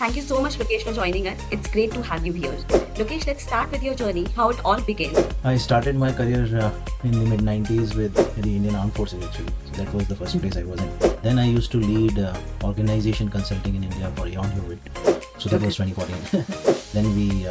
Thank you so much, Lokesh, for joining us. It's great to have you here. Lokesh, let's start with your journey, how it all began. I started my career in the mid 90s with the Indian Armed Forces actually. So that was the first place I was in. Then I used to lead organization consulting in India for Yon Hewitt. So that was 2014. Then we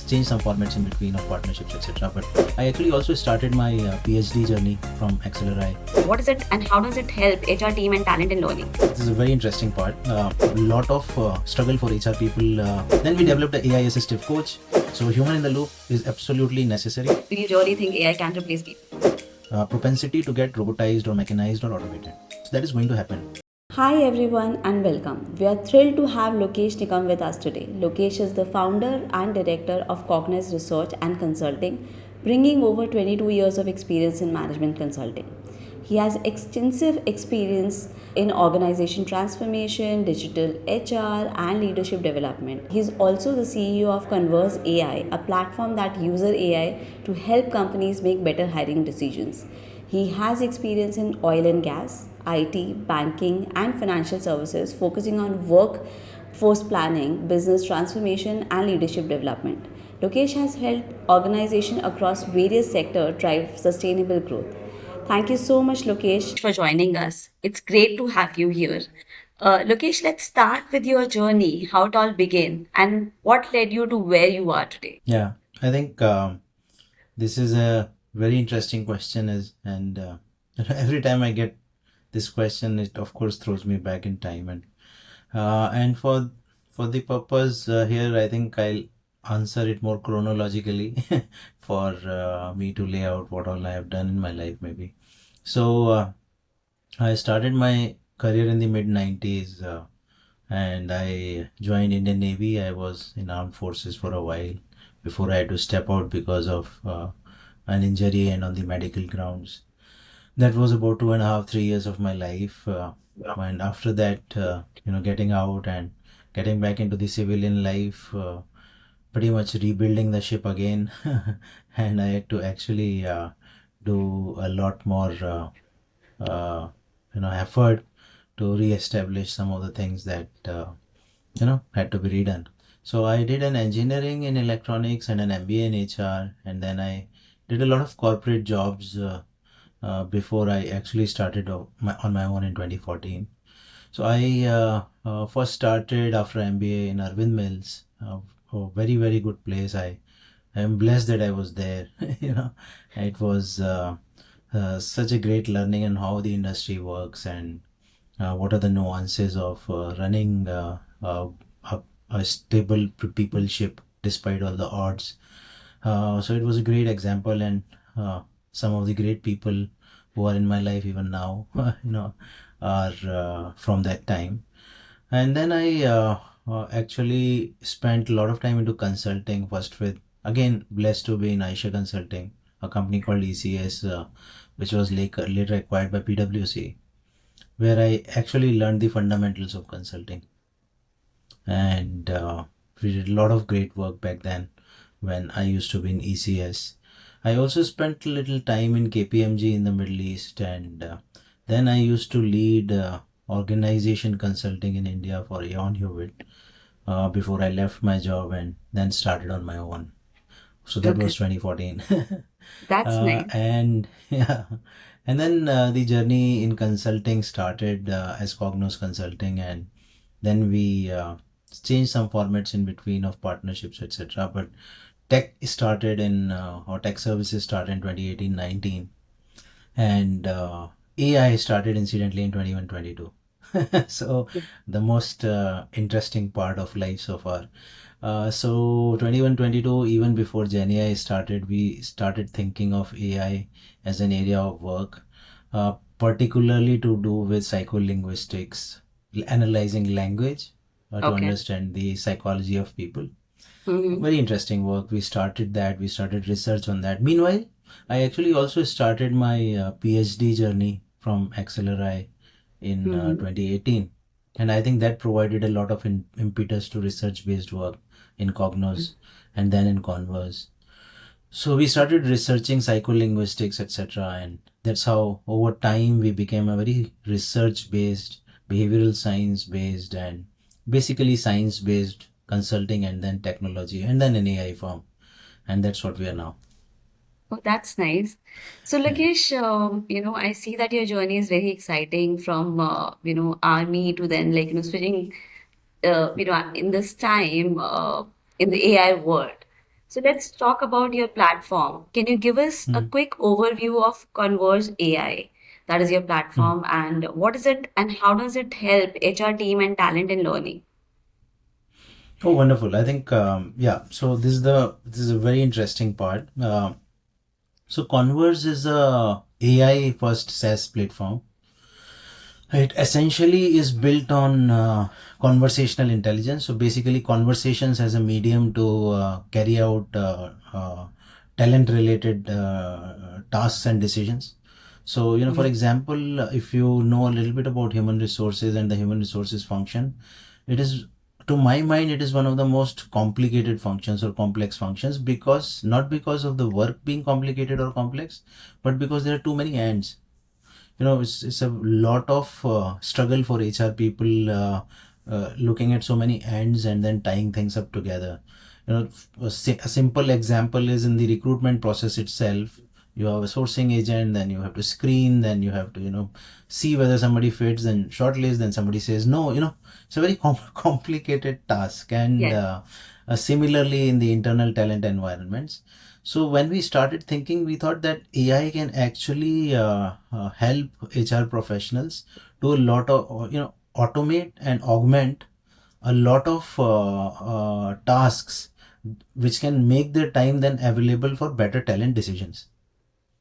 changed some formats in between of partnerships, etc. But I actually also started my PhD journey from Accelerate. What is it and how does it help HR team and talent in learning? This is a very interesting part. A lot of struggle for HR people. Then we developed an AI assistive coach. So human in the loop is absolutely necessary. Do you really think AI can replace people? Propensity to get robotized or mechanized or automated. So that is going to happen. Hi everyone and welcome. We are thrilled to have Lokesh Nigam with us today. Lokesh is the founder and director of Kognoz Research and Consulting, bringing over 22 years of experience in management consulting. He has extensive experience in organization transformation, digital HR, and leadership development. He is also the CEO of Konverz AI, a platform that uses AI to help companies make better hiring decisions. He has experience in oil and gas, IT, banking, and financial services, focusing on workforce planning, business transformation, and leadership development. Lokesh has helped organizations across various sectors drive sustainable growth. Thank you so much, Lokesh. For joining us. It's great to have you here. Lokesh, let's start with your journey, how it all began, and what led you to where you are today. Yeah, I think this is a very interesting question, and every time I get this question, it of course throws me back in time, and for the purpose here, I think I'll answer it more chronologically for me to lay out what all I have done in my life, maybe. So I started my career in the mid 90s. And I joined Indian Navy. I was in armed forces for a while before I had to step out because of an injury and on the medical grounds. That was about 2.5, 3 years of my life. And after that, getting out and getting back into the civilian life, pretty much rebuilding the ship again. And I had to actually do a lot more, effort to re-establish some of the things that had to be redone. So I did an engineering in electronics and an MBA in HR, and then I did a lot of corporate jobs before I actually started on my own in 2014. So I first started after MBA in Arvind Mills, a very very good place. I am blessed that I was there. It was such a great learning on how the industry works and what are the nuances of running a stable people ship despite all the odds. So it was a great example, and some of the great people who are in my life even now, are from that time. And then I actually spent a lot of time into consulting. First with, again, blessed to be in Aisha Consulting, a company called ECS, which was later acquired by PwC, where I actually learned the fundamentals of consulting. And we did a lot of great work back then when I used to be in ECS. I also spent a little time in KPMG in the Middle East, and then I used to lead organization consulting in India for Yon Hewitt before I left my job and then started on my own. So that was 2014. That's nice. And yeah, and then the journey in consulting started as Kognoz Consulting, and then we changed some formats in between of partnerships, etc. But tech started or tech services started in 2018-19, and AI started incidentally in 21-22. So the most interesting part of life so far. So 21-22, even before GenAI started, we started thinking of AI as an area of work, particularly to do with psycholinguistics, analyzing language to understand the psychology of people. Very interesting work. We started that. We started research on that. Meanwhile, I actually also started my PhD journey from Accelerate in 2018. And I think that provided a lot of impetus to research-based work in Kognoz and then in Konverz. So we started researching psycholinguistics, etc. And that's how over time we became a very research-based, behavioral science-based, and basically science-based consulting and then technology and then an AI firm. And that's what we are now. Oh, that's nice. So, Yeah. Lakesh, I see that your journey is very exciting from, army to then switching, in this time, in the AI world. So let's talk about your platform. Can you give us a Hmm. quick overview of Converge AI? That is your Hmm. platform, and what is it, and how does it help HR team and talent in learning? Oh, wonderful. I think, yeah. So this is a very interesting part. So Konverz is a AI first SaaS platform. It essentially is built on conversational intelligence. So basically, conversations as a medium to carry out talent related tasks and decisions. So, for Mhm. example, if you know a little bit about human resources and the human resources function, it is, to my mind, it is one of the most complicated functions or complex functions, because not because of the work being complicated or complex, but because there are too many ends. It's a lot of struggle for HR people, looking at so many ends and then tying things up together. A simple example is in the recruitment process itself. You have a sourcing agent, then you have to screen, then you have to see whether somebody fits, then shortlist, then somebody says no. It's a very complicated task. And Yes. similarly in the internal talent environments. So when we started thinking, we thought that AI can actually help HR professionals do a lot of, automate and augment a lot of tasks, which can make their time then available for better talent decisions.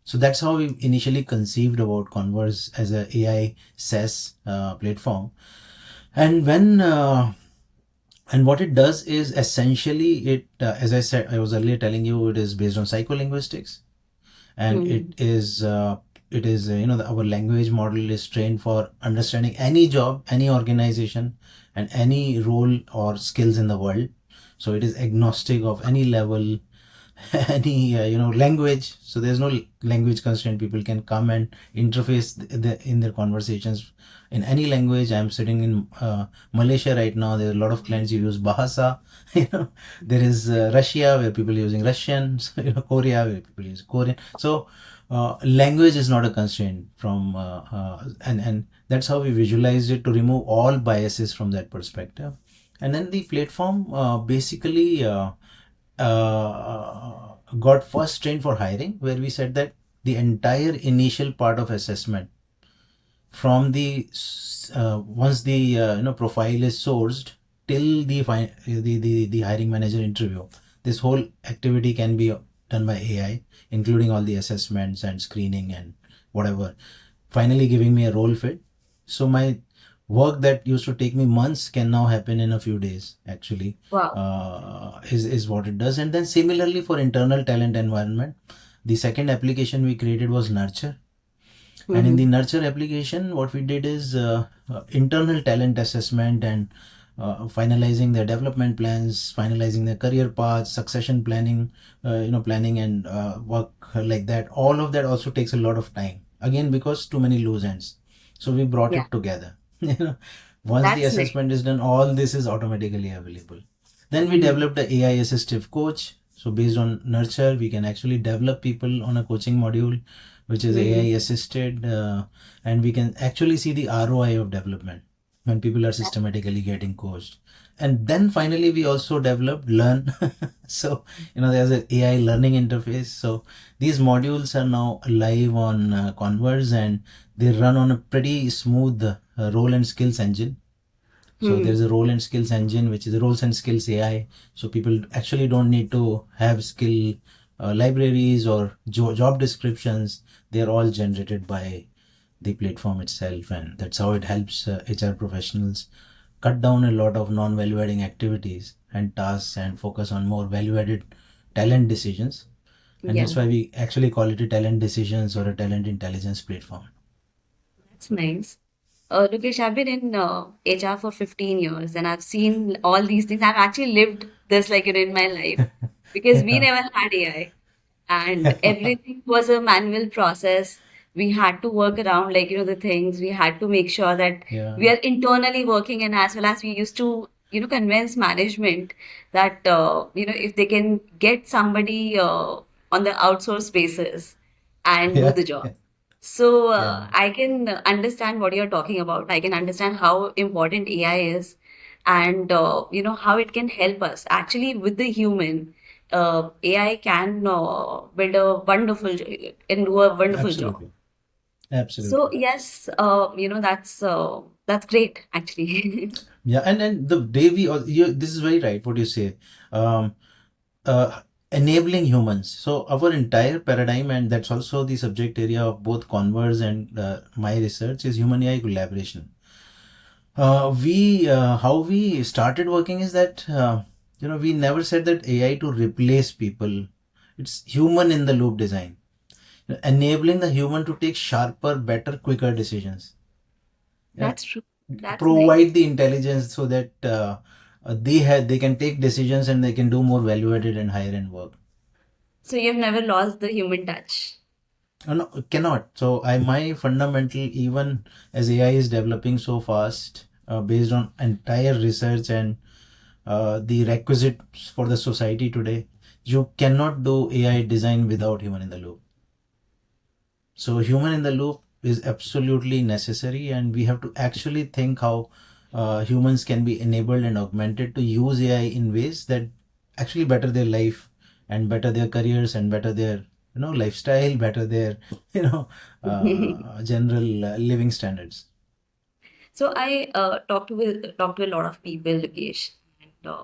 So that's how we initially conceived about Converse as a AI SaaS platform. And when and what it does is essentially it, as I said, I was earlier telling you, it is based on psycholinguistics, and Mhm. it is our language model is trained for understanding any job, any organization, and any role or skills in the world. So it is agnostic of any level, any language. So there's no language constraint. People can come and interface in their conversations in any language. I'm sitting in Malaysia right now. There are a lot of clients who use Bahasa. There is Russia where people are using Russian. So, Korea where people use Korean. So language is not a constraint from and that's how we visualized it, to remove all biases from that perspective. And then the platform basically got first trained for hiring, where we said that the entire initial part of assessment, from the once the profile is sourced till the hiring manager interview, this whole activity can be done by AI, including all the assessments and screening and whatever, finally giving me a role fit. So my work that used to take me months can now happen in a few days, actually. Wow. Is what it does. And then similarly for internal talent environment, the second application we created was Nurture. And in the Mhm. Nurture application, what we did is internal talent assessment and finalizing their development plans, finalizing their career paths, succession planning, planning and work like that. All of that also takes a lot of time. Again, because too many loose ends. So we brought Yeah, it together. Once the that's nice. assessment is done, all this is automatically available. Then we Mhm. developed the AI assistive coach. So based on Nurture, we can actually develop people on a coaching module, which is Mhm. AI assisted, and we can actually see the ROI of development when people are systematically getting coached. And then finally, we also developed Learn. So, there's an AI learning interface. So these modules are now live on Converse, and they run on a pretty smooth role and skills engine. So Mhm. there's a role and skills engine, which is a roles and skills AI. So people actually don't need to have skill libraries or job descriptions. They're all generated by the platform itself, and that's how it helps HR professionals cut down a lot of non-value adding activities and tasks and focus on more value added talent decisions. And Yeah. that's why we actually call it a talent decisions or a talent intelligence platform. That's nice. Lokesh, I've been in HR for 15 years and I've seen all these things. I've actually lived this in my life because we Yeah. never had AI and everything was a manual process. We had to work around the things. We had to make sure that we Yeah. are internally working, and as well as we used to convince management that if they can get somebody on the outsource basis and do Yeah, the job. So yeah, I can understand what you're talking about. I can understand how important AI is, and how it can help us. Actually, with the human, AI can build a wonderful and do a wonderful job. absolutely, So absolutely. yes, that's great actually. Yeah, and the way this is very right what you say. Um, Enabling humans. So our entire paradigm, and that's also the subject area of both Converse and my research, is human AI collaboration. We How we started working is that we never said that AI to replace people. It's human in the loop design, enabling the human to take sharper, better, quicker decisions. Yeah, That's true. That's nice. provide the intelligence so that they can take decisions and they can do more value added and higher end work. So you've never lost the human touch. No, cannot. So my fundamental, even as AI is developing so fast, based on entire research and the requisites for the society today, you cannot do AI design without human in the loop. So human in the loop is absolutely necessary, and we have to actually think how humans can be enabled and augmented to use AI in ways that actually better their life and better their careers and better their lifestyle, better their general living standards. So I talk to a lot of people, Lokesh, and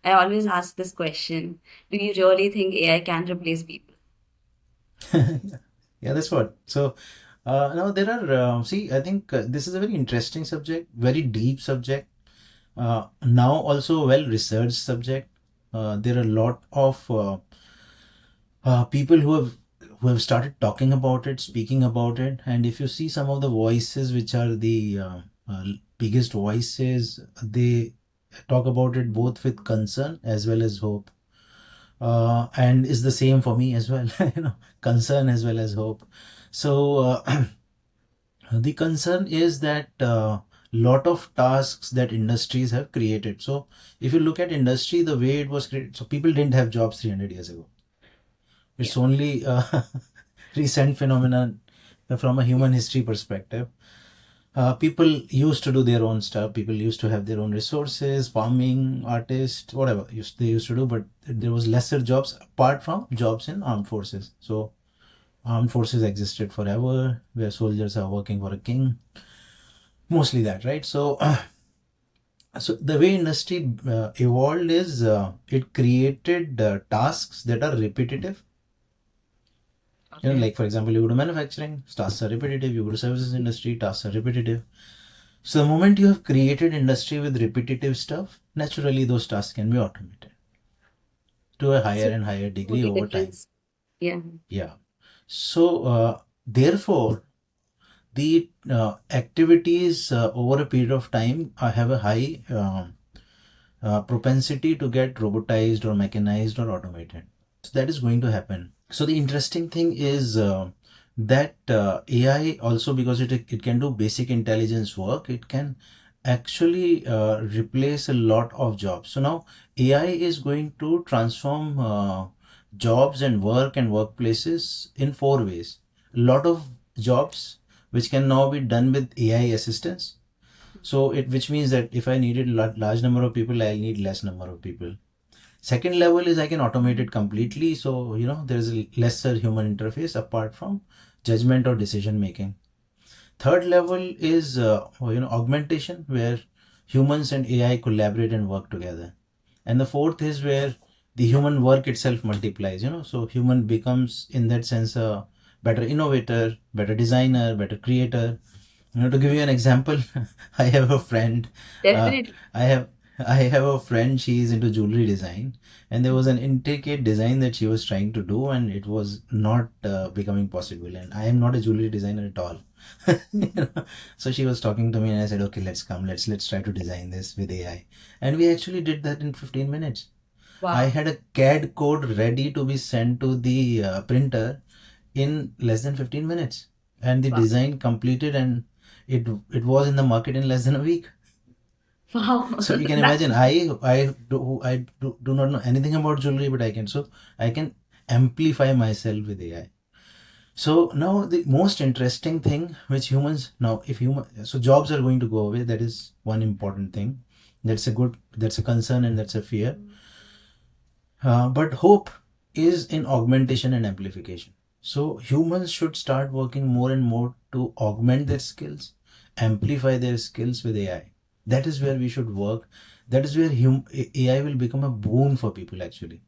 I always ask this question: do you really think AI can replace people? Yeah, that's what. So now there are see, I think this is a very interesting subject, very deep subject. Now also a well researched subject. There are a lot of people who have started talking about it, speaking about it, and if you see some of the voices which are the biggest voices, they talk about it both with concern as well as hope. And is the same for me as well. Concern as well as hope. So the concern is that lot of tasks that industries have created. So if you look at industry, the way it was created, so people didn't have jobs 300 years ago. Yeah. It's only a recent phenomenon from a human history perspective. People used to do their own stuff. People used to have their own resources, farming, artists, whatever they used to do, but there was lesser jobs apart from jobs in armed forces. So armed forces existed forever, where soldiers are working for a king. Mostly that, right? So, so the way industry evolved is it created tasks that are repetitive. Okay. Like for example, you go to manufacturing, tasks are repetitive. You go to services industry, tasks are repetitive. So the moment you have created industry with repetitive stuff, naturally those tasks can be automated to a higher So and higher degree only over time. difference. Yeah. Yeah. So therefore, the activities over a period of time have a high propensity to get robotized or mechanized or automated. So that is going to happen. So the interesting thing is that AI also, because it can do basic intelligence work, it can actually replace a lot of jobs. So now AI is going to transform jobs and work and workplaces in four ways. A lot of jobs which can now be done with AI assistance. So which means that if I needed large number of people, I'll need less number of people. Second level is I can automate it completely. So, there's a lesser human interface apart from judgment or decision making. Third level is, augmentation, where humans and AI collaborate and work together. And the fourth is where the human work itself multiplies, so human becomes in that sense a better innovator, better designer, better creator. To give you an example, I have a friend. Uh, Definitely. I have I have a friend. She is into jewelry design, and there was an intricate design that she was trying to do, and it was not becoming possible. And I am not a jewelry designer at all. You know? So she was talking to me, and I said, "Okay, let's try to design this with AI." And we actually did that in 15 minutes. I Wow. had a CAD code ready to be sent to the printer in less than 15 minutes, and the Wow. design completed, and it was in the market in less than a week. Wow. So you can That, imagine, I do not know anything about jewelry, but I can amplify myself with AI. So now the most interesting thing which humans now, if human, so jobs are going to go away. That is one important thing. That's a concern and that's a fear. But hope is in augmentation and amplification. So humans should start working more and more to augment their skills, amplify their skills with AI. That is where we should work. That is where AI will become a boon for people actually.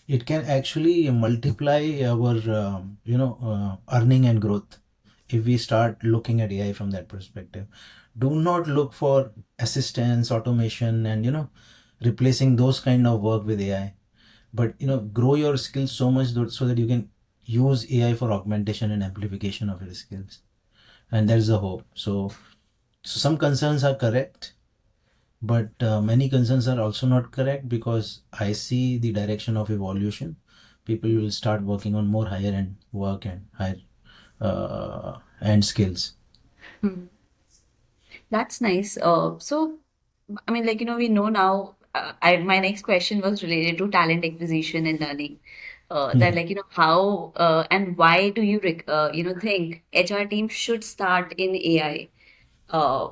It can actually multiply our earning and growth if we start looking at AI from that perspective. Do not look for assistance, automation, and replacing those kind of work with AI, but grow your skills so much so that you can use AI for augmentation and amplification of your skills. And that's the hope. So some concerns are correct, but many concerns are also not correct, because I see the direction of evolution. People will start working on more higher end work and higher end skills. that's nice. So, I mean, like, we know now, my next question was related to talent acquisition and learning. That, Yeah. like, how and why do you, think HR teams should start in AI?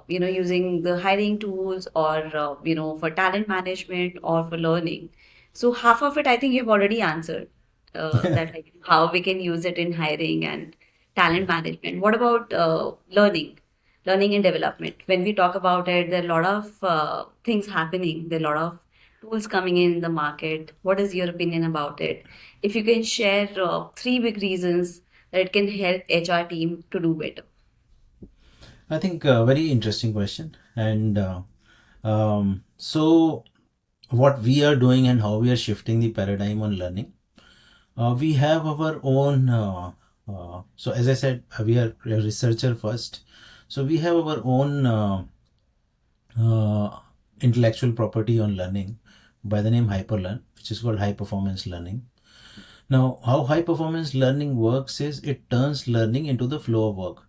Using the hiring tools, or, for talent management or for learning. So half of it, I think you've already answered, that, like, how we can use it in hiring and talent management. What about learning and development? When we talk about it, there are a lot of things happening. There are a lot of tools coming in the market. What is your opinion about it? If you can share three big reasons that it can help HR team to do better. I think a very interesting question. And so what we are doing and how we are shifting the paradigm on learning. We have our own. So as I said, we are a researcher first. So we have our own intellectual property on learning by the name Hyperlearn, which is called high performance learning. Now, how high performance learning works is it turns learning into the flow of work.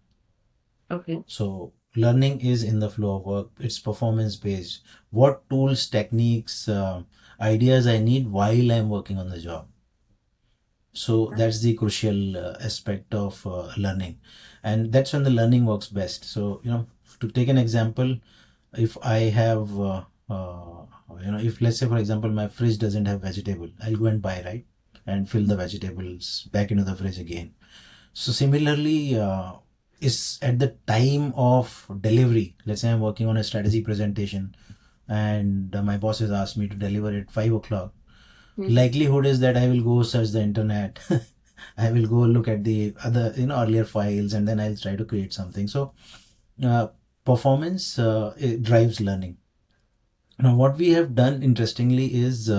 Okay. So learning is in the flow of work. It's performance based. What tools, techniques, ideas I need while I'm working on the job. So that's the crucial aspect of learning, and that's when the learning works best. So to take an example, if I have if, let's say, for example, my fridge doesn't have vegetable, I'll go and buy, right, and fill the vegetables back into the fridge again. So similarly, is at the time of delivery. Let's say I'm working on a strategy presentation, and my boss has asked me to deliver at 5 o'clock. Mhm. Likelihood is that I will go search the internet. I will go look at the other earlier files, and then I'll try to create something. So uh, performance it drives learning. Now what we have done interestingly is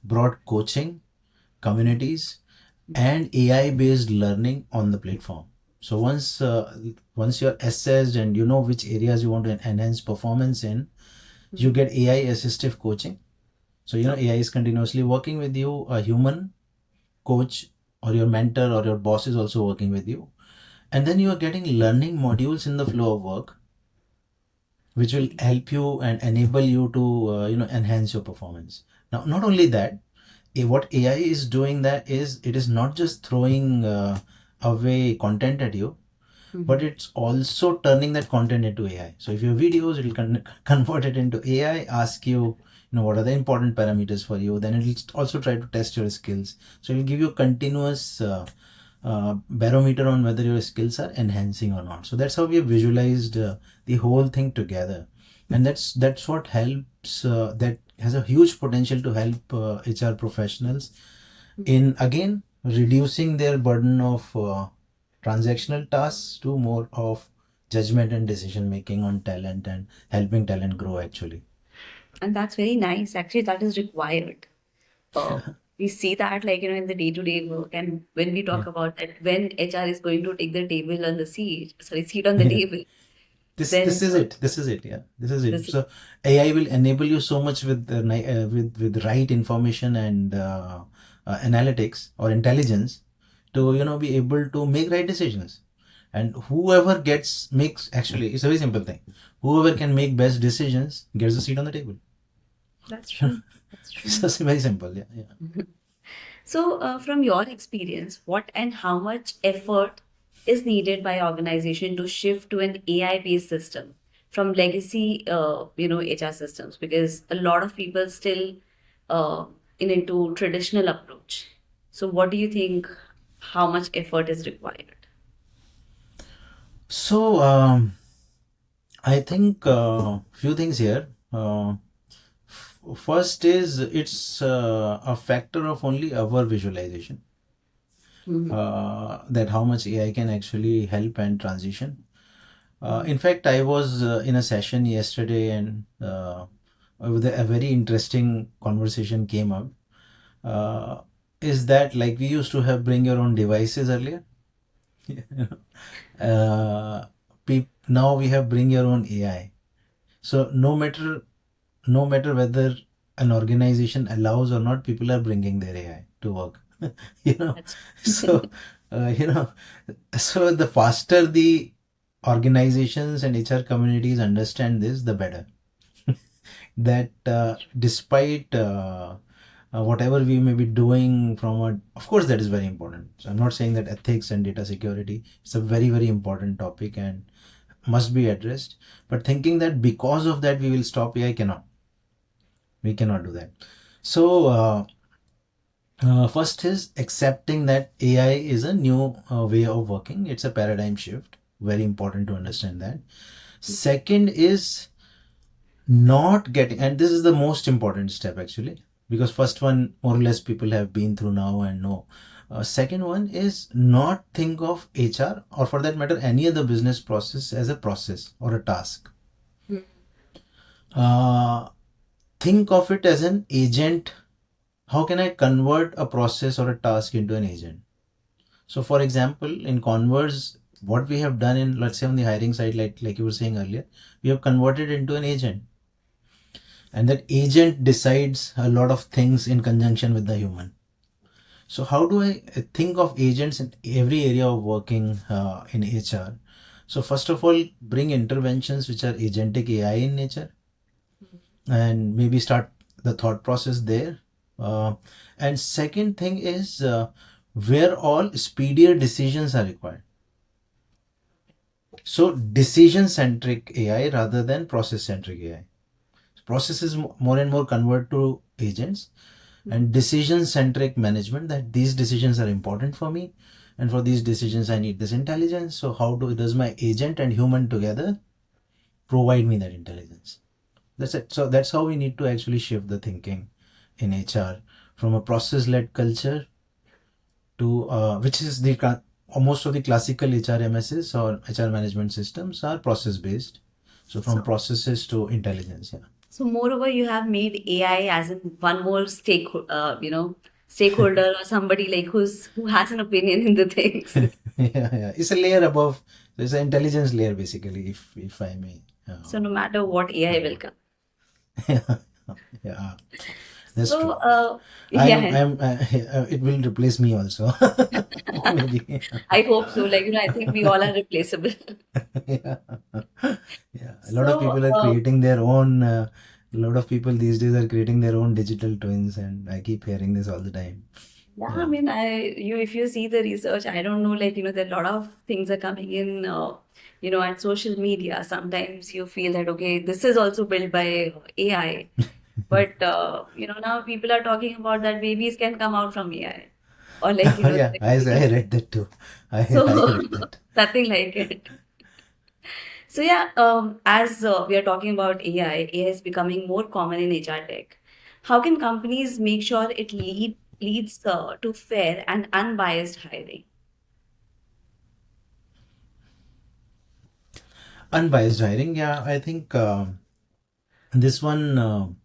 brought coaching, communities, and AI based learning on the platform. So once you're assessed and you know which areas you want to enhance performance in, you get AI assistive coaching. So AI is continuously working with you. A human coach or your mentor or your boss is also working with you, and then you are getting learning modules in the flow of work, which will help you and enable you to enhance your performance. Now not only that, what AI is doing, that is, it is not just throwing away content at you, but Mhm. it's also turning that content into AI. So if you have videos, it will convert it into AI, ask you, what are the important parameters for you. Then it will also try to test your skills. So it will give you a continuous barometer on whether your skills are enhancing or not. So that's how we have visualized the whole thing together, and that's what helps. That has a huge potential to help HR professionals in, again, reducing their burden of transactional tasks to more of judgment and decision making on talent and helping talent grow actually. And that's very nice. Actually, that is required. Uh, we see that, like, in the day-to-day work. And when we Yeah. talk about that, when HR is going to take the table on the seat, sorry, seat on the Yeah. table, This then is it. This is it. Yeah, this is it. this is So AI will enable you so much with with right information and analytics or intelligence to be able to make right decisions. and whoever makes, actually it's a very simple thing, whoever can make best decisions gets a seat on the table. That's true. That's true. It's very simple. Yeah. So, from your experience, what and how much effort is needed by organization to shift to an AI-based system from legacy, HR systems? Because a lot of people still uh, into traditional approach. So, what do you think? How much effort is required? So I think few things here. First is it's a factor of only our visualization, that how much AI can actually help and transition. In fact, I was in a session yesterday, and a very interesting conversation came up. Is that like we used to have bring your own devices earlier? uh, Now we have bring your own AI. So no matter whether an organization allows or not, people are bringing their AI to work. you know, That's so you know, so the faster the organizations and HR communities understand this, the better. That despite whatever we may be doing of course that is very important. So I'm not saying that ethics and data security is a very, very important topic and must be addressed, but thinking that because of that we will stop AI, we cannot do that. So first is accepting that AI is a new way of working. It's a paradigm shift, very important to understand that. Second is not getting, and this is the most important step actually, because first one more or less people have been through now and know. Second one is not think of HR, or for that matter any other business process, as a process or a task. Think of it as an agent. How can I convert a process or a task into an agent? So for example, in Konverz, what we have done in, let's say on the hiring side, like you were saying earlier, we have converted into an agent, and that agent decides a lot of things in conjunction with the human. So how do I think of agents in every area of working in HR? So first of all, bring interventions which are agentic AI in nature, and maybe start the thought process there. And second thing is where all speedier decisions are required. So decision centric AI rather than process centric AI. Processes more and more convert to agents, and decision centric management, that these decisions are important for me, and for these decisions I need this intelligence. So how does my agent and human together provide me that intelligence? That's it. So that's how we need to actually shift the thinking in HR from a process led culture to which is most of the classical HRMSs or HR management systems are process based. So from processes to intelligence. Yeah. So, moreover, you have made AI as in one more stakeholder or somebody like who has an opinion in the things. Yeah. It's a layer above. It's an intelligence layer basically, if I may. So, no matter what, AI will come. Yeah, that's So, true. It will replace me also. Maybe. I hope so. I think we all are replaceable. Yeah. Yeah. A lot of So, people are creating their own. A lot of people these days are creating their own digital twins, and I keep hearing this all the time. yeah, I Yeah. mean, if you see the research, I don't know, there are a lot of things are coming in, on social media. Sometimes you feel that, okay, this is also built by AI. But, now people are talking about that babies can come out from AI. Or Yeah, I read that too. so I read that. nothing like it. So yeah, as we are talking about AI is becoming more common in HR tech. How can companies make sure it leads to fair and unbiased hiring? Unbiased hiring. Yeah, I think this one.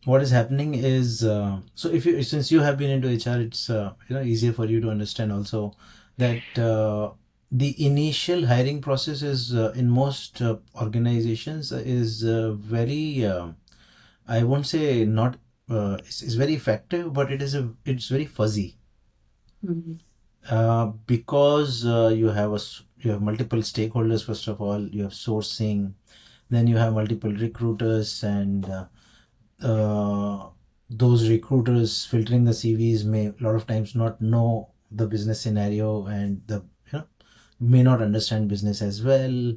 What is happening is so if you since you have been into HR, it's easier for you to understand also that the initial hiring process is in most organizations is very I won't say not it's very effective, but it's very fuzzy. Mhm. Because you have you have multiple stakeholders. First of all, you have sourcing, then you have multiple recruiters, and those recruiters filtering the CVs may a lot of times not know the business scenario, and may not understand business as well.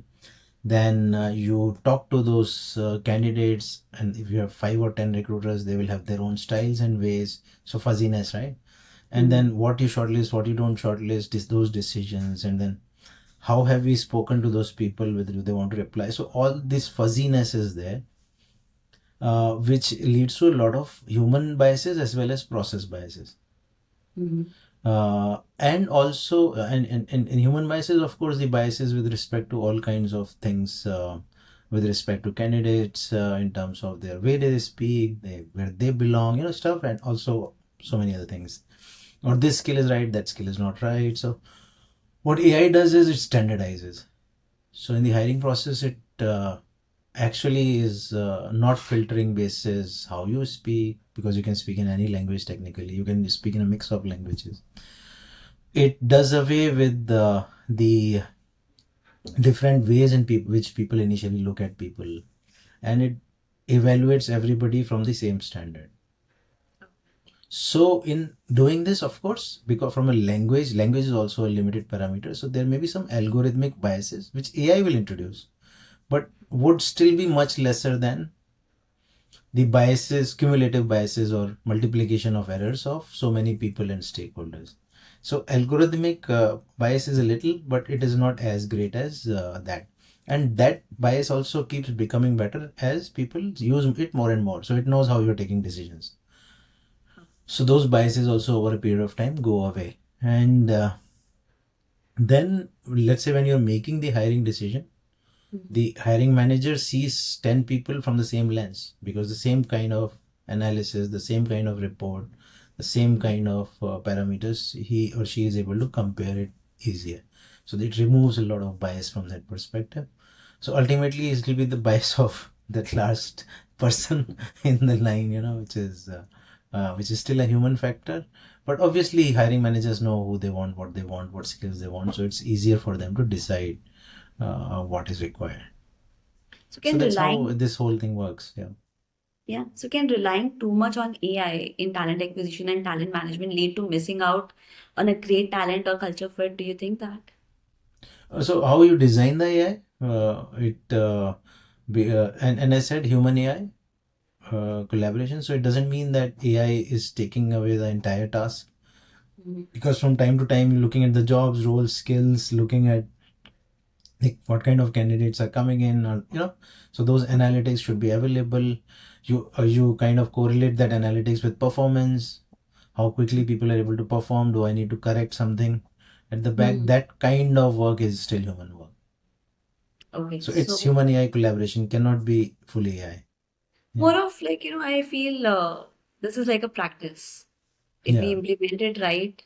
Then you talk to those candidates, and if you have 5 or 10 recruiters, they will have their own styles and ways. So fuzziness, right? And then what you shortlist, what you don't shortlist, is those decisions. And then how have we spoken to those people, whether they want to reply. So all this fuzziness is there, which leads to a lot of human biases as well as process biases. And also and human biases, of course, the biases with respect to all kinds of things, with respect to candidates, in terms of their way they speak, where they belong, stuff, and also so many other things. Or this skill is right, that skill is not right. So what AI does is it standardizes. So in the hiring process, it actually is not filtering basis how you speak, because you can speak in any language technically. You can speak in a mix of languages. It does away with the different ways in which people initially look at people, and it evaluates everybody from the same standard. So in doing this, of course, because from a language is also a limited parameter, so there may be some algorithmic biases which AI will introduce, but would still be much lesser than the biases, cumulative biases, or multiplication of errors of so many people and stakeholders. So algorithmic bias is a little, but it is not as great as that. And that bias also keeps becoming better as people use it more and more. So it knows how you're taking decisions. So those biases also over a period of time go away. And then let's say when you're making the hiring decision, the hiring manager sees 10 people from the same lens, because the same kind of analysis, the same kind of report, the same kind of parameters, he or she is able to compare it easier. So it removes a lot of bias from that perspective. So ultimately it will be the bias of that last person in the line, which is still a human factor. But obviously hiring managers know who they want, what skills they want. So it's easier for them to decide what is required. So that's how this whole thing works. Yeah. So can relying too much on AI in talent acquisition and talent management lead to missing out on a great talent or culture fit? Do you think that? So how you design the AI, and I said human AI collaboration. So it doesn't mean that AI is taking away the entire task, because from time to time, looking at the jobs, roles, skills, looking at what kind of candidates are coming in, or so those analytics should be available. You kind of correlate that analytics with performance, how quickly people are able to perform. Do I need to correct something at the back? That kind of work is still human work. Okay. So it's human AI collaboration, cannot be fully AI. More of I feel this is like a practice. If we implement it right,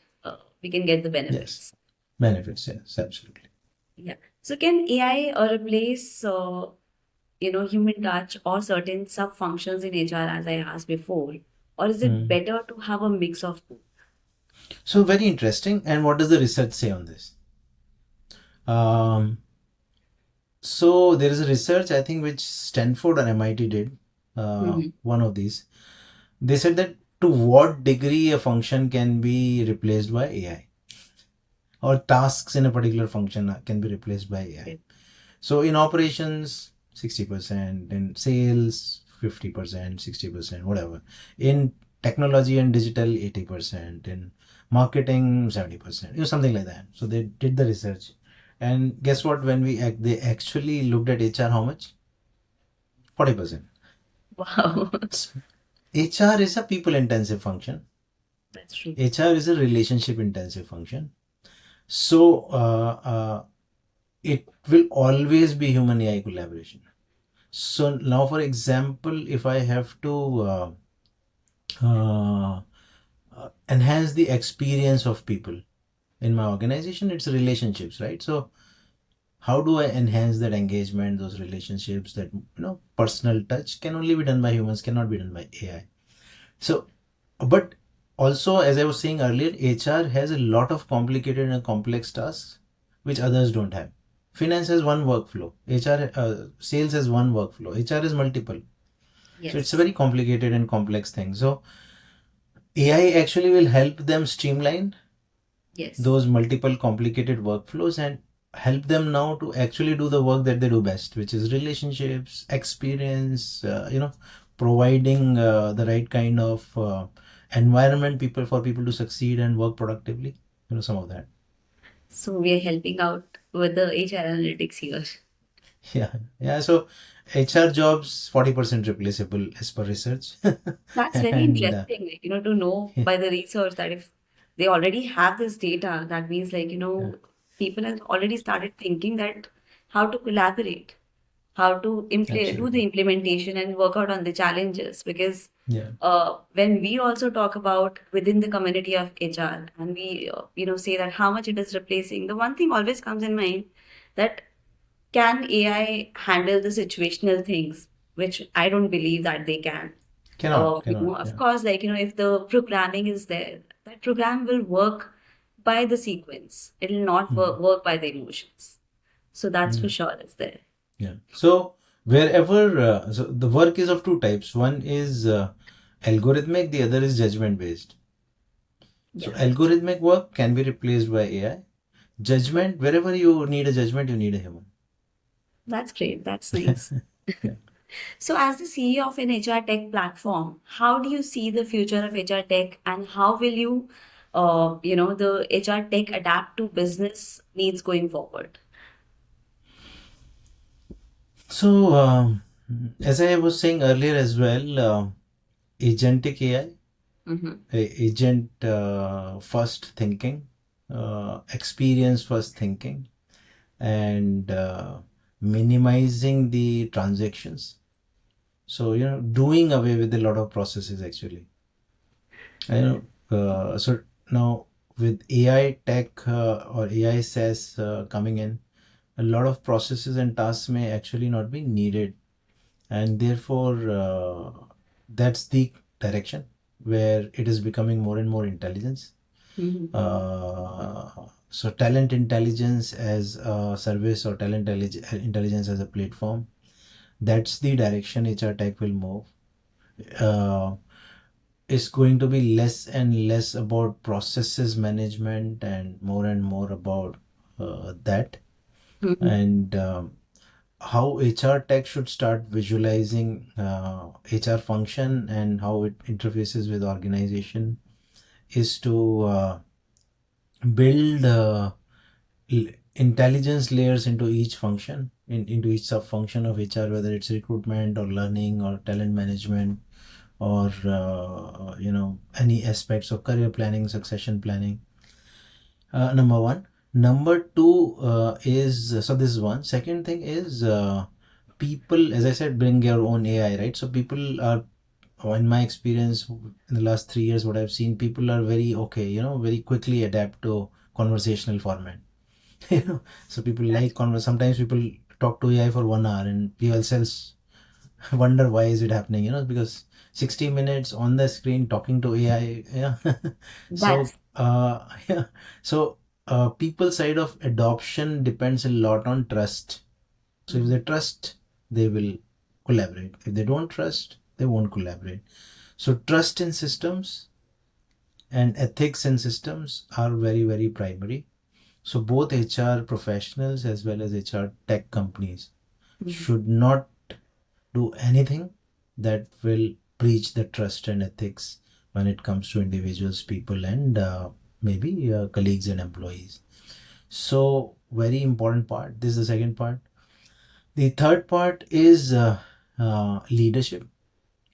we can get the benefits. Yes. Benefits, yes, absolutely. Yeah. So can AI replace human touch or certain sub functions in HR, as I asked before, or is it better to have a mix of both? So very interesting. And what does the research say on this? So there is a research, I think, which Stanford or MIT did. One of these. They said that to what degree a function can be replaced by AI, or tasks in a particular function can be replaced by AI. Okay. So in operations, 60%, in sales, 50%, 60%, whatever. In technology and digital, 80%, in marketing, 70%, something like that. So they did the research. And guess what? When they actually looked at HR, how much? 40%. Wow. HR is a people-intensive function. That's true. HR is a relationship-intensive function. So it will always be human AI collaboration. So now, for example, if I have to enhance the experience of people in my organization, it's relationships, right? So how do I enhance that engagement, those relationships, that personal touch can only be done by humans, cannot be done by AI. So, but also, as I was saying earlier, HR has a lot of complicated and complex tasks which others don't have. Finance has one workflow. Sales has one workflow. HR is multiple. So it's a Yes. very complicated and complex thing. So AI actually will help them streamline Yes. those multiple complicated workflows and help them now to actually do the work that they do best, which is relationships, experience, providing the right kind of environment for people to succeed and work productively. Some of that. So we are helping out with the HR analytics here. Yeah, yeah. So HR jobs 40% replaceable as per research, That's very and interesting, like, to know yeah, by the research that if they already have this data, that means, like, yeah, people have already started thinking that how to collaborate, how to do the absolutely. implementation and work out on the challenges. Because Yeah, when we also talk about within the community of HR, and we, say that how much it is replacing, the one thing always comes in mind that can AI handle the situational things, which I don't believe that they can. cannot. Of Yeah. course, like, if the programming is there, that program will work by the sequence. It will not Mhm. work by the emotions. So that's for Yeah. sure it's there. Yeah. So wherever, so the work is of two types. One is algorithmic, the other is judgment based. So Yeah, algorithmic work can be replaced by AI. Judgment, wherever you need a judgment, you need a human. that's great. That's nice. Yeah. So, as the CEO of an HR tech platform, how do you see the future of HR tech, and how will the HR tech adapt to business needs going forward? So as I was saying earlier as well, agentic AI, Mm-hmm. agent first thinking, experience first thinking, and minimizing the transactions. So doing away with a lot of processes actually. I know. So now with AI tech or AI SaaS coming in, a lot of processes and tasks may actually not be needed, and therefore that's the direction where it is becoming more and more intelligence. Mm-hmm. So talent intelligence as a service or intelligence as a platform. That's the direction HR tech will move. Uh, is going to be less and less about processes management and more about that. Mm-hmm. And how HR tech should start visualizing HR function and how it interfaces with organization is to build intelligence layers into each function, into each sub function of HR, whether it's recruitment or learning or talent management or any aspects of career planning, succession planning. Number one. Number two is, so this is one. Second thing is people, as I said, bring your own AI, right? So people are, in my experience in the last 3 years, what I've seen, people are very okay, very quickly adapt to conversational format. So people That's like converse. Sometimes people talk to AI for 1 hour, and we ourselves wonder why is it happening, because 60 minutes on the screen talking to AI. Yeah. So that's yeah. So people side of adoption depends a lot on trust. So if they trust, they will collaborate. If they don't trust, they won't collaborate. So trust in systems and ethics in systems are very, very primary. So both HR professionals as well as HR tech companies Mhm. should not do anything that will breach the trust and ethics when it comes to individuals, people, and maybe colleagues and employees. So very important part. This is the second part. The third part is leadership,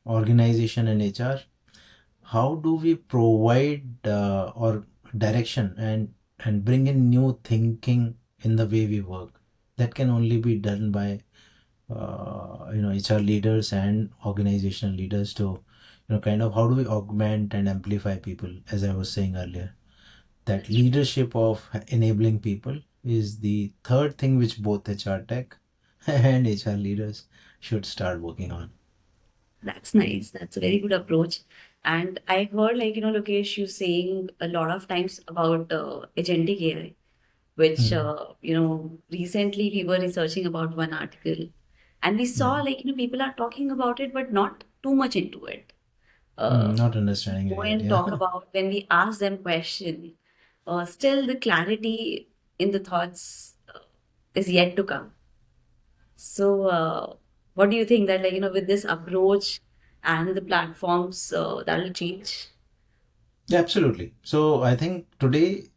organization, and HR. How do we provide or direction and bring in new thinking in the way we work? That can only be done by HR leaders and organizational leaders to kind of how do we augment and amplify people, as I was saying earlier. That leadership of enabling people is the third thing which both HR tech and HR leaders should start working on. That's nice. That's a very good approach. And I heard, like, Lokesh, you saying a lot of times about agentic AI. which Hmm. recently we were researching about one article, and we saw, Yeah. like, people are talking about it but not too much into it. Not understanding it Go yet. and Yeah. talk about, when we ask them question, still the clarity in the thoughts is yet to come. So what do you think that, like, with this approach and the platforms, that will change? Yeah, absolutely. So I think today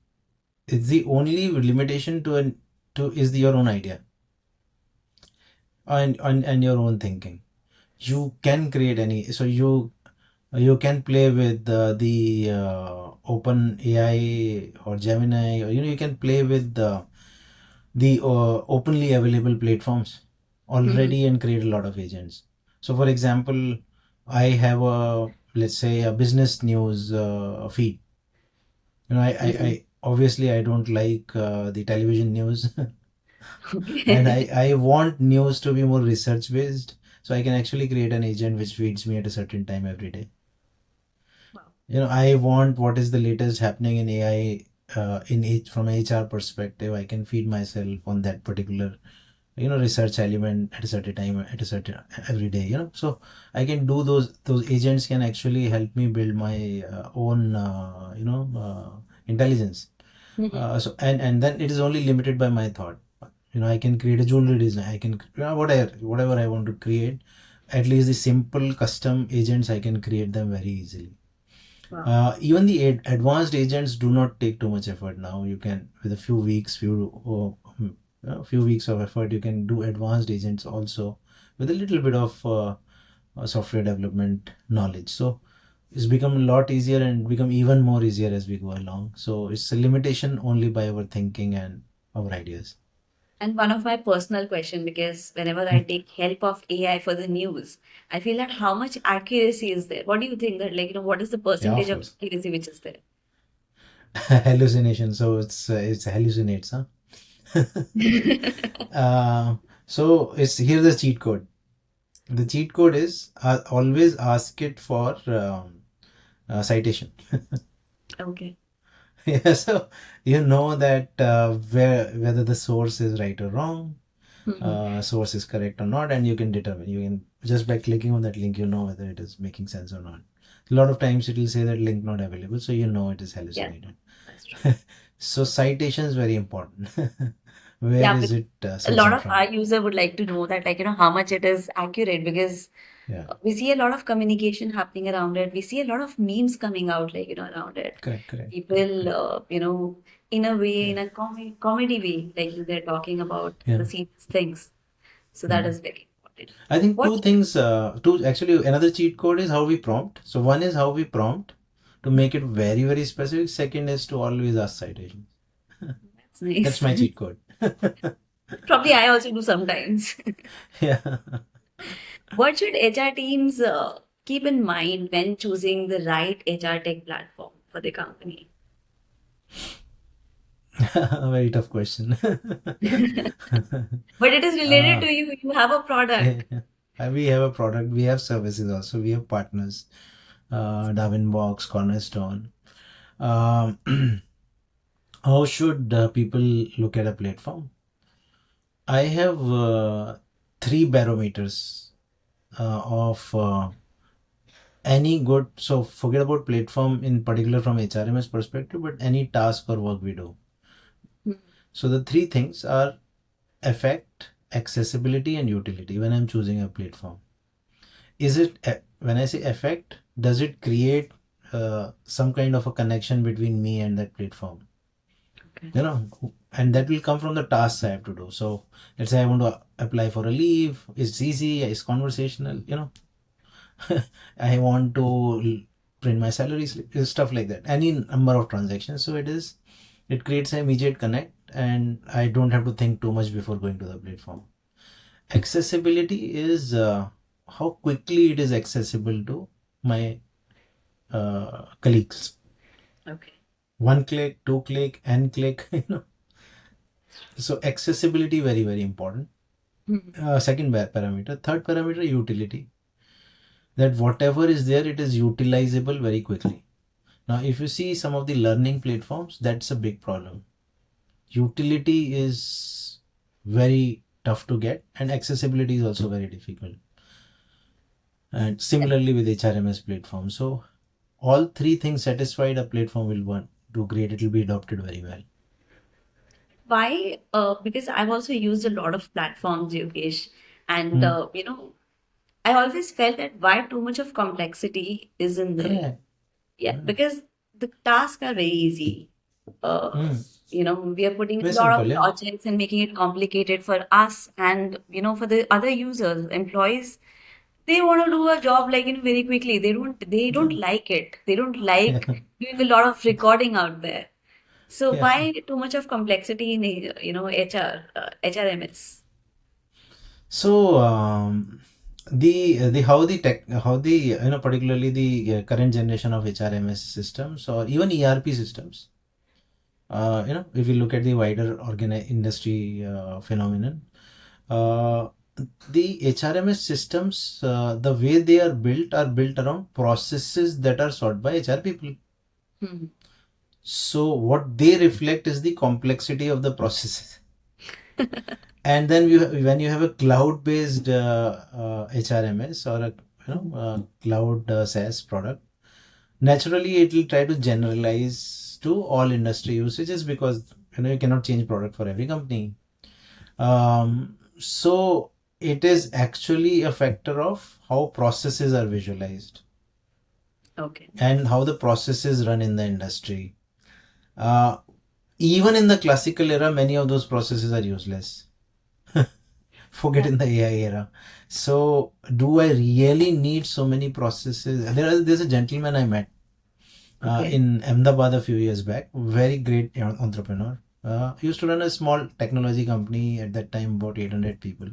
it's the only limitation to is your own idea and your own thinking. You can create any, so you can play with the open AI or Gemini, or you can play with the openly available platforms Mhm. already and create a lot of agents. So for example, I have a, let's say, a business news feed. I obviously I don't like the television news. And Okay. I want news to be more research based, so I can actually create an agent which feeds me at a certain time every day. Wow. I want what is the latest happening in AI, from HR perspective. I can feed myself on that particular research element at a certain time, at a certain every day. So I can do those agents can actually help me build my own intelligence. Mhm. And then it is only limited by my thought. I can create a jewelry design. I can whatever I want to create. At least the simple custom agents, I can create them very easily. Wow. Even the advanced agents do not take too much effort now. You can, with a few weeks of effort, you can do advanced agents also with a little bit of software development knowledge. So it's become a lot easier and become even more easier as we go along. So it's a limitation only by our thinking and our ideas. And one of my personal question, because whenever I Hmm. take help of AI for the news, I feel that how much accuracy is there? What do you think that, like, what is the Yeah, percentage of of course. accuracy which is there? Hallucination. So it's hallucinates, huh? uh, so it's here's the cheat code. The cheat code is always ask it for citation. Okay. Yeah, so you know that whether the source is right or wrong, Mhm. source is correct or not, and you can determine. You can just by clicking on that link, you know whether it is making sense or not. A lot of times it will say that link not available, so you know it is Yeah, hallucinated. that's true. So citation is very important. Where Yeah, is because it a lot sourcing of from? our user would like to know that, like, how much it is accurate, because Yeah, we see a lot of communication happening around it. We see a lot of memes coming out, like, around it. correct, correct, correct, People, correct. in a way, Yeah, in a comedy way, like, they're talking about yeah. the serious things. So that Hmm. is very important. I think What? two things. Two actually, another cheat code is how we prompt. So one is how we prompt to make it very very specific. Second is to always ask citations. That's That's nice. my cheat code. Probably I also do sometimes. Yeah. What should HR teams keep in mind when choosing the right HR tech platform for the company? Very tough question. But it is related uh, to you. You have a yeah. product. We have a product. We have services also. We have partners. Darwinbox, Cornerstone. Um, how should people look at a platform? I have three barometers of any good. So forget about platform in particular from HRMS perspective, but any task or work we do. Hmm. So the three things are effect, accessibility, and utility when I'm choosing a platform. Is it when I say effect, does it create some kind of a connection between me and that platform? Okay. And that will come from the tasks I have to do. So let's say I want to apply for a leave. It's easy. It's conversational. I want to print my salary slip, stuff like that. Any number of transactions. So it creates an immediate connect, and I don't have to think too much before going to the platform. Accessibility is how quickly it is accessible to my colleagues. Okay. One click, two click, n click. So accessibility very very important. Hmm. Second parameter. Third parameter, utility. That whatever is there, it is utilizable very quickly. Now, if you see some of the learning platforms, that's a big problem. utility is very tough to get, and accessibility is also very difficult. And similarly with HRMS platform. So all three things satisfied, a platform will want do great. It will be adopted very well. Why? Because I've also used a lot of platforms, Yogesh, and Hmm. I always felt that why too much of complexity is in there. Correct. Yeah, Hmm. because the tasks are very easy. Uh, Hmm. we are putting a Very lot of simple, yeah. logics and making it complicated for us, and for the other users, employees. They want to do a job like very quickly. They don't Yeah. like it. They don't Yeah. like doing a lot of recording out there. So Yeah. why too much of complexity in HR, HRMS? So the how the particularly the current generation of HRMS systems or even ERP systems, if you look at the wider industry phenomenon, uh, the HRMS systems, the way they are built around processes that are sought by HR people. Hmm. So what they reflect is the complexity of the processes. And then when you have a cloud-based HRMS or a cloud SaaS product, naturally it will try to generalize to all industry usages because you cannot change product for every company. So it is actually a factor of how processes are visualized Okay. and how the processes run in the industry. Uh, Even in the classical era, many of those processes are useless. Forget Yeah. in the AI era. So, do I really need so many processes? There's a gentleman I met Okay. in Ahmedabad a few years back, very great entrepreneur. He used to run a small technology company at that time, about 800 people.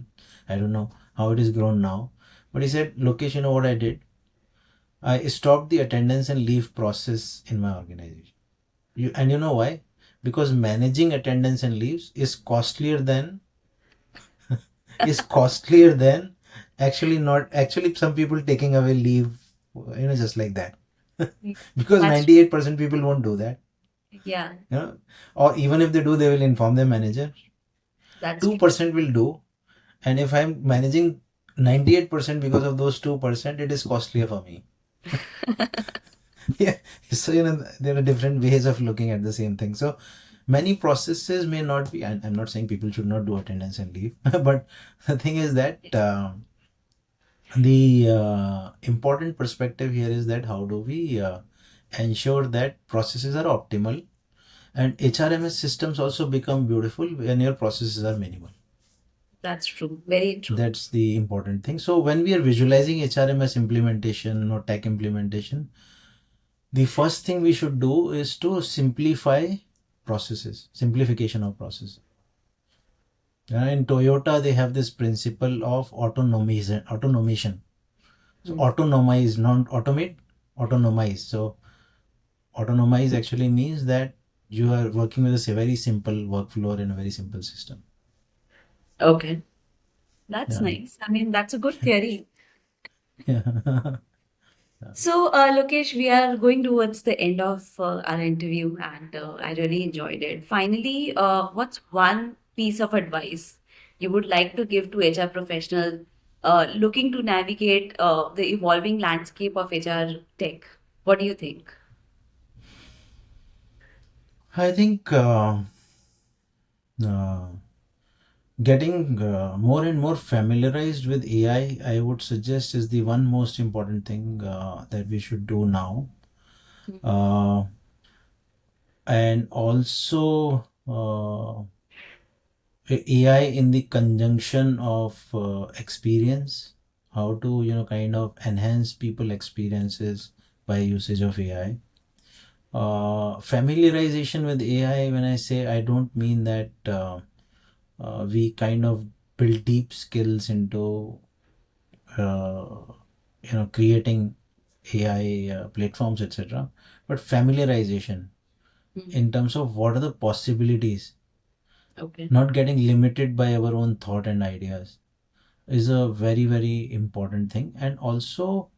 I don't know how it has grown now. But he said, Lokesh, you know what I did? I stopped the attendance and leave process in my organization. And you know why? Because managing attendance and leaves is costlier than actually some people taking away leave, just like that. Because That's 98% people won't do that, yeah, or even if they do, they will inform their manager. that's true. 2% will do, and if I'm managing 98% because of those 2%, it is costlier for me. Yeah. So there are different ways of looking at the same thing. So many processes may not be, and I'm not saying people should not do attendance and leave, but the thing is that the important perspective here is that how do we ensure that processes are optimal, and HRMS systems also become beautiful when your processes are minimal. That's true. Very true. That's the important thing. So when we are visualizing HRMS implementation or tech implementation, the first thing we should do is to simplification of processes. In Toyota, they have this principle of automation. So Hmm. autonomize, not automate, autonomize. So autonomize actually means that you are working with a very simple workflow in a very simple system. Okay. That's Yeah. nice. I mean, that's a good theory. Yeah. So, Lokesh, we are going towards the end of our interview, and I really enjoyed it. Finally, what's one piece of advice you would like to give to HR professionals looking to navigate the evolving landscape of HR tech? What do you think? I think uh, getting more and more familiarized with AI, I would suggest, is the one most important thing that we should do now. Uh, and also AI in the conjunction of experience, how to kind of enhance people experiences by usage of AI. Familiarization with AI, when I say, I don't mean that we kind of build deep skills into uh, creating AI platforms, etc. But familiarization Mhm. in terms of what are the possibilities, Okay. not getting limited by our own thought and ideas, is a very very important thing. And also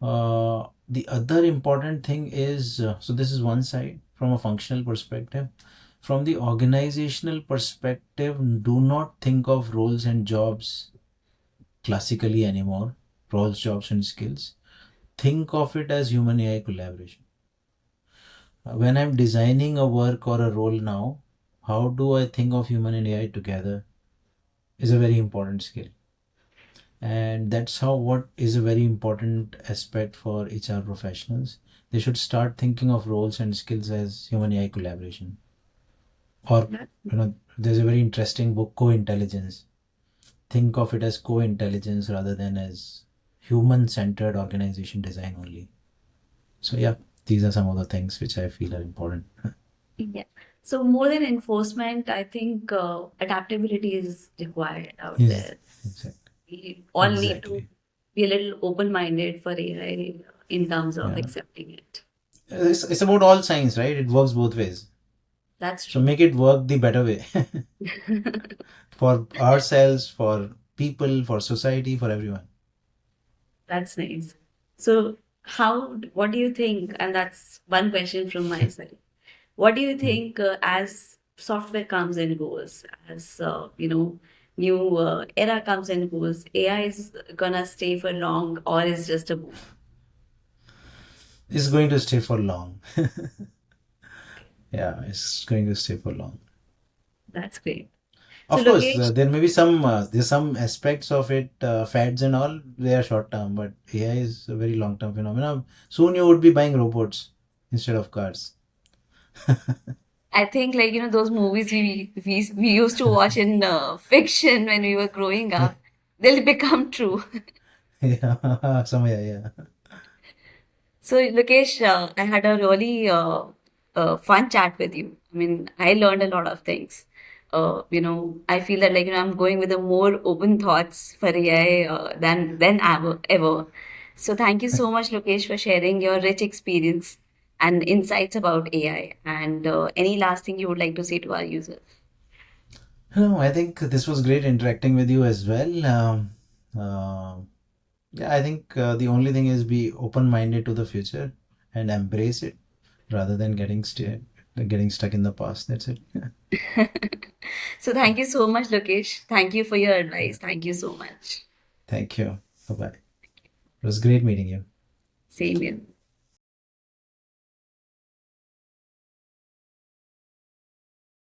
the other important thing is, so this is one side from a functional perspective. From the organizational perspective, do not think of roles and jobs classically anymore, roles, jobs, and skills. Think of it as human AI collaboration. When I'm designing a work or a role now, how do I think of human and AI together is a very important skill. And that's how what is a very important aspect for HR professionals. They should start thinking of roles and skills as human AI collaboration. Or, there's a very interesting book, Co-Intelligence. Think of it as co-intelligence rather than as human-centered organization design only. So yeah, these are some of the things which I feel are important. Yeah. So more than enforcement, I think adaptability is required out Yes, there. exactly. We all need to Exactly. be a little open-minded for AI in terms of Yeah. accepting it. It's about all science, right? It works both ways. That's So true. make it work the better way for ourselves, for people, for society, for everyone. That's nice. So what do you think? And that's one question from my side. What do you think as software comes and goes, as new era comes and goes, AI is gonna stay for long or is just a boom? It's going to stay for long. Yeah, it's going to stay for long. That's great. So Of course, Lokesh, there may be there's some aspects of it, fads and all, they are short term, but AI is a very long term phenomenon. Soon you would be buying robots instead of cars. I think like those movies we used to watch in fiction when we were growing up, they'll become true. Yeah, yeah. So, Lokesh, I had a really fun chat with you. I mean, I learned a lot of things. I feel that like I'm going with a more open thoughts for AI than ever. So, thank you so much, Lokesh, for sharing your rich experience and insights about AI. And any last thing you would like to say to our users? No, I think this was great interacting with you as well. Uh, yeah, I think the only thing is be open minded to the future and embrace it rather than getting stuck in the past. That's it. So, thank you so much, Lokesh. Thank you for your advice. Thank you so much. Thank you. Bye bye. It was great meeting you. Same here.